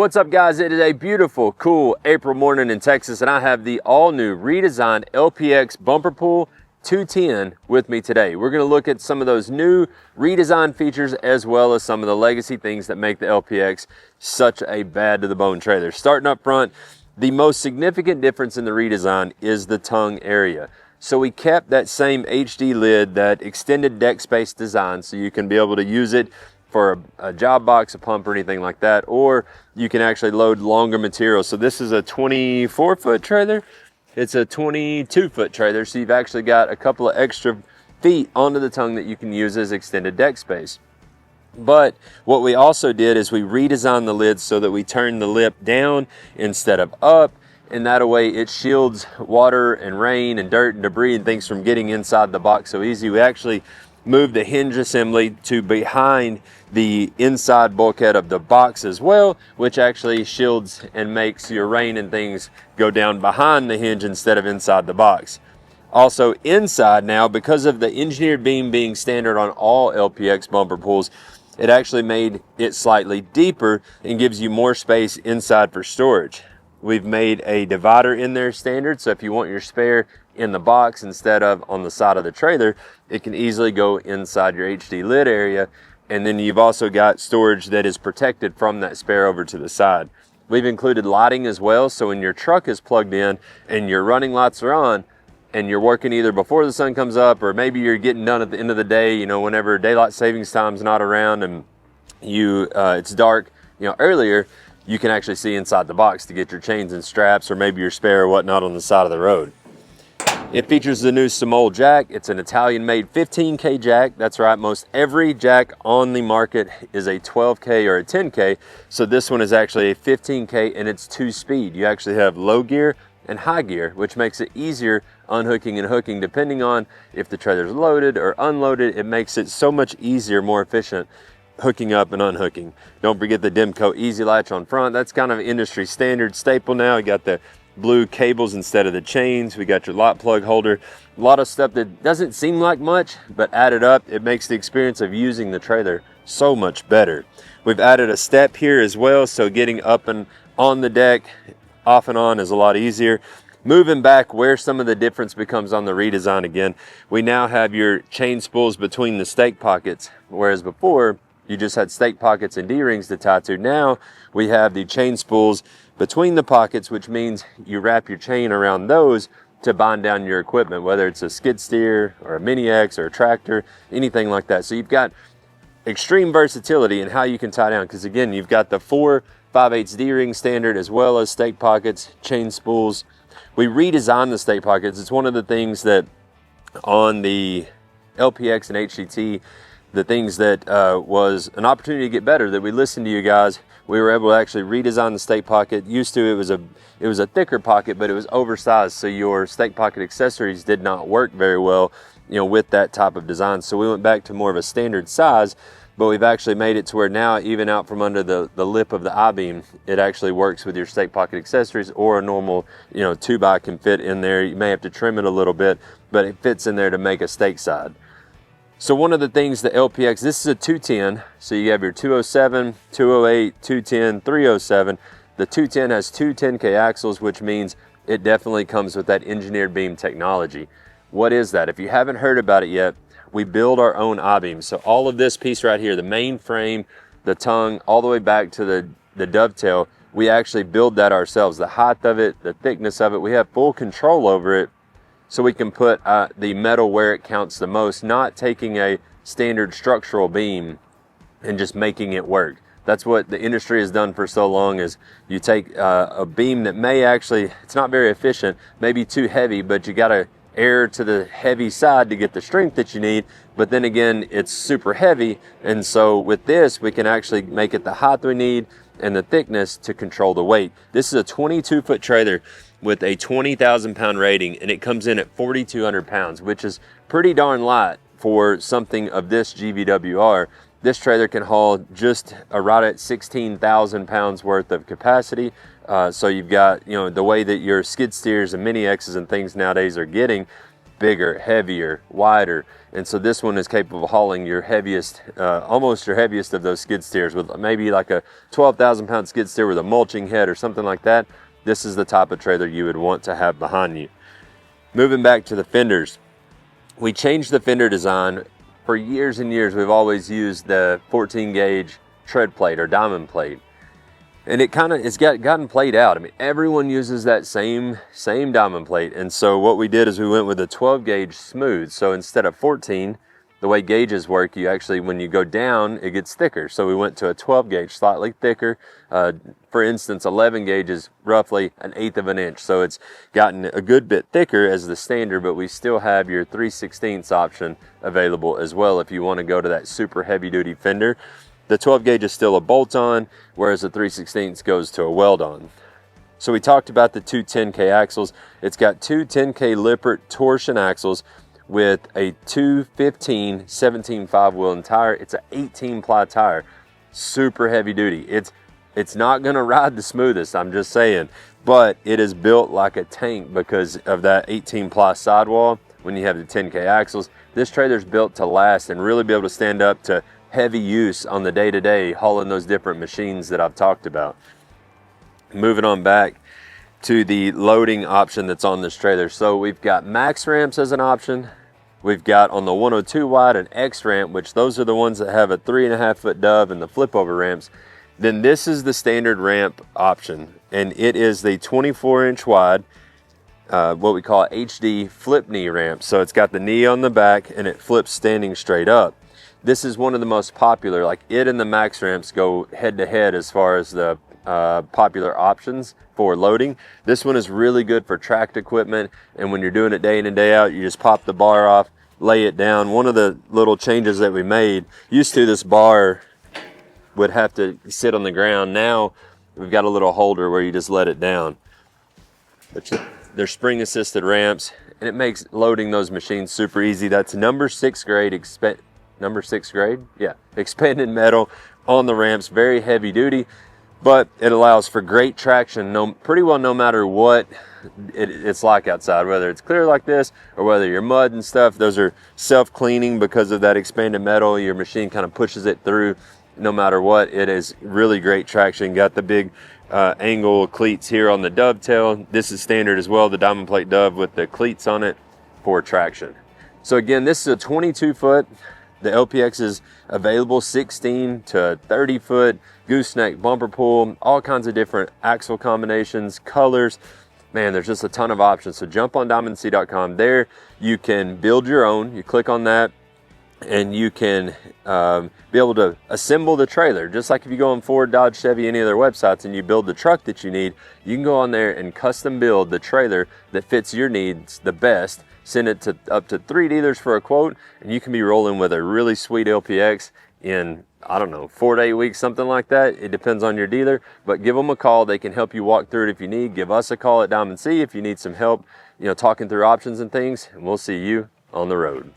What's up, guys? It is a beautiful, cool April morning in Texas, and I have the all-new redesigned LPX bumper pull 210 with me today. We're going to look at some of those new redesigned features as well as some of the legacy things that make the LPX such a bad to the bone trailer. Starting up front, the most significant difference in the redesign is the tongue area. So we kept that same HD lid, that extended deck space design, so you can be able to use it for a job box, a pump, or anything like that, or you can actually load longer material. So this is a 24-foot trailer. It's a 22-foot trailer, so you've actually got a couple of extra feet onto the tongue that you can use as extended deck space. But what we also did is we redesigned the lid so that we turn the lip down instead of up, and that way it shields water and rain and dirt and debris and things from getting inside the box so easy. We actually moved the hinge assembly to behind the inside bulkhead of the box as well, which actually shields and makes your rain and things go down behind the hinge instead of inside the box. Also inside now, because of the engineered beam being standard on all LPX bumper pulls, it actually made it slightly deeper and gives you more space inside for storage. We've made a divider in there standard, so if you want your spare in the box instead of on the side of the trailer, it can easily go inside your HD lid area. And then you've also got storage that is protected from that spare over to the side. We've included lighting as well, so when your truck is plugged in and your running lights are on and you're working either before the sun comes up, or maybe you're getting done at the end of the day, you know, whenever daylight savings time's not around and it's dark, you know, earlier, you can actually see inside the box to get your chains and straps, or maybe your spare or whatnot on the side of the road. It features the new Small jack. It's an Italian-made 15K jack. That's right, most every jack on the market is a 12K or a 10K. So this one is actually a 15K, and it's 2-speed. You actually have low gear and high gear, which makes it easier unhooking and hooking depending on if the trailer's loaded or unloaded. It makes it so much easier, more efficient hooking up and unhooking. Don't forget the Demco Easy Latch on front. That's kind of industry standard staple now. You got the blue cables instead of the chains. We got your lock plug holder. A lot of stuff that doesn't seem like much, but added up, it makes the experience of using the trailer so much better. We've added a step here as well, so getting up and on the deck, off and on, is a lot easier. Moving back, where some of the difference becomes on the redesign again, we now have your chain spools between the stake pockets, whereas before you just had stake pockets and D-rings to tie to. Now we have the chain spools between the pockets, which means you wrap your chain around those to bind down your equipment, whether it's a skid steer or a Mini X or a tractor, anything like that. So you've got extreme versatility in how you can tie down, because again, you've got the 4 5/8 D-ring standard as well as stake pockets, chain spools. We redesigned the stake pockets. It's one of the things that on the LPX and HCT, the things that was an opportunity to get better, that we listened to you guys. We were able to actually redesign the stake pocket. Used to, it was a thicker pocket, but it was oversized, so your stake pocket accessories did not work very well, you know, with that type of design. So we went back to more of a standard size, but we've actually made it to where now, even out from under the lip of the I-beam, it actually works with your stake pocket accessories, or a normal, you know, 2x can fit in there. You may have to trim it a little bit, but it fits in there to make a stake side. So one of the things, the LPX, this is a 210, so you have your 207, 208, 210, 307. The 210 has two 10K axles, which means it definitely comes with that engineered beam technology. What is that? If you haven't heard about it yet, we build our own I-beam. So all of this piece right here, the main frame, the tongue, all the way back to the dovetail, we actually build that ourselves. The height of it, the thickness of it, we have full control over it. So we can put the metal where it counts the most, not taking a standard structural beam and just making it work. That's what the industry has done for so long, is you take a beam that may actually, it's not very efficient, maybe too heavy, but you got to err to the heavy side to get the strength that you need. But then again, it's super heavy. And so with this, we can actually make it the height we need and the thickness to control the weight. This is a 22-foot trailer with a 20,000 pound rating, and it comes in at 4,200 pounds, which is pretty darn light for something of this GVWR. This trailer can haul just right at 16,000 pounds worth of capacity. So you've got, you know, the way that your skid steers and Mini X's and things nowadays are getting, bigger, heavier, wider. And so this one is capable of hauling your heaviest, almost your heaviest of those skid steers, with maybe like a 12,000 pound skid steer with a mulching head or something like that. This is the type of trailer you would want to have behind you. Moving back to the fenders, we changed the fender design. For years and years, we've always used the 14 gauge tread plate or diamond plate. And it's gotten played out. I mean, everyone uses that same diamond plate. And so what we did is we went with a 12 gauge smooth. So instead of 14, the way gauges work, you actually, when you go down, it gets thicker. So we went to a 12 gauge, slightly thicker. For instance, 11 gauge is roughly 1/8 of an inch. So it's gotten a good bit thicker as the standard, but we still have your 3/16 option available as well if you want to go to that super heavy duty fender. The 12 gauge is still a bolt-on, whereas the 3/16 goes to a weld-on. So we talked about the two 10K axles. It's got two 10K Lippert torsion axles with a 215 17.5 wheel and tire. It's an 18 ply tire, super heavy duty. It's not gonna ride the smoothest, I'm just saying, but it is built like a tank because of that 18 ply sidewall. When you have the 10K axles, this trailer's built to last and really be able to stand up to heavy use on the day-to-day, hauling those different machines that I've talked about. Moving on back to the loading option that's on this trailer. So we've got max ramps as an option. We've got on the 102 wide an X ramp, which those are the ones that have a 3.5 foot dove and the flip over ramps. Then this is the standard ramp option, and it is the 24-inch wide, what we call HD flip knee ramp. So it's got the knee on the back and it flips standing straight up. This is one of the most popular, like it and the max ramps go head to head as far as the popular options for loading. This one is really good for tracked equipment, and when you're doing it day in and day out, you just pop the bar off, lay it down. One of the little changes that we made, used to this bar would have to sit on the ground. Now we've got a little holder where you just let it down. But they're spring assisted ramps, and it makes loading those machines super easy. That's number 6 grade expanded metal on the ramps, very heavy duty, but it allows for great traction pretty well no matter what it's like outside, whether it's clear like this or whether you're mud and stuff. Those are self-cleaning because of that expanded metal. Your machine kind of pushes it through no matter what. It is really great traction. Got the big angle cleats here on the dovetail. This is standard as well, the diamond plate dove with the cleats on it for traction. So again, this is a 22 foot. The LPX is available 16 to 30 foot, gooseneck bumper pull, all kinds of different axle combinations, colors. Man, there's just a ton of options. So jump on diamondc.com. There you can build your own. You click on that and you can be able to assemble the trailer. Just like if you go on Ford, Dodge, Chevy, any of their websites and you build the truck that you need, you can go on there and custom build the trailer that fits your needs the best. Send it to up to 3 dealers for a quote, and you can be rolling with a really sweet LPX in, I don't know, 4 to 8 weeks, something like that. It depends on your dealer, but give them a call. They can help you walk through it if you need. Give us a call at Diamond C if you need some help, talking through options and things, and we'll see you on the road.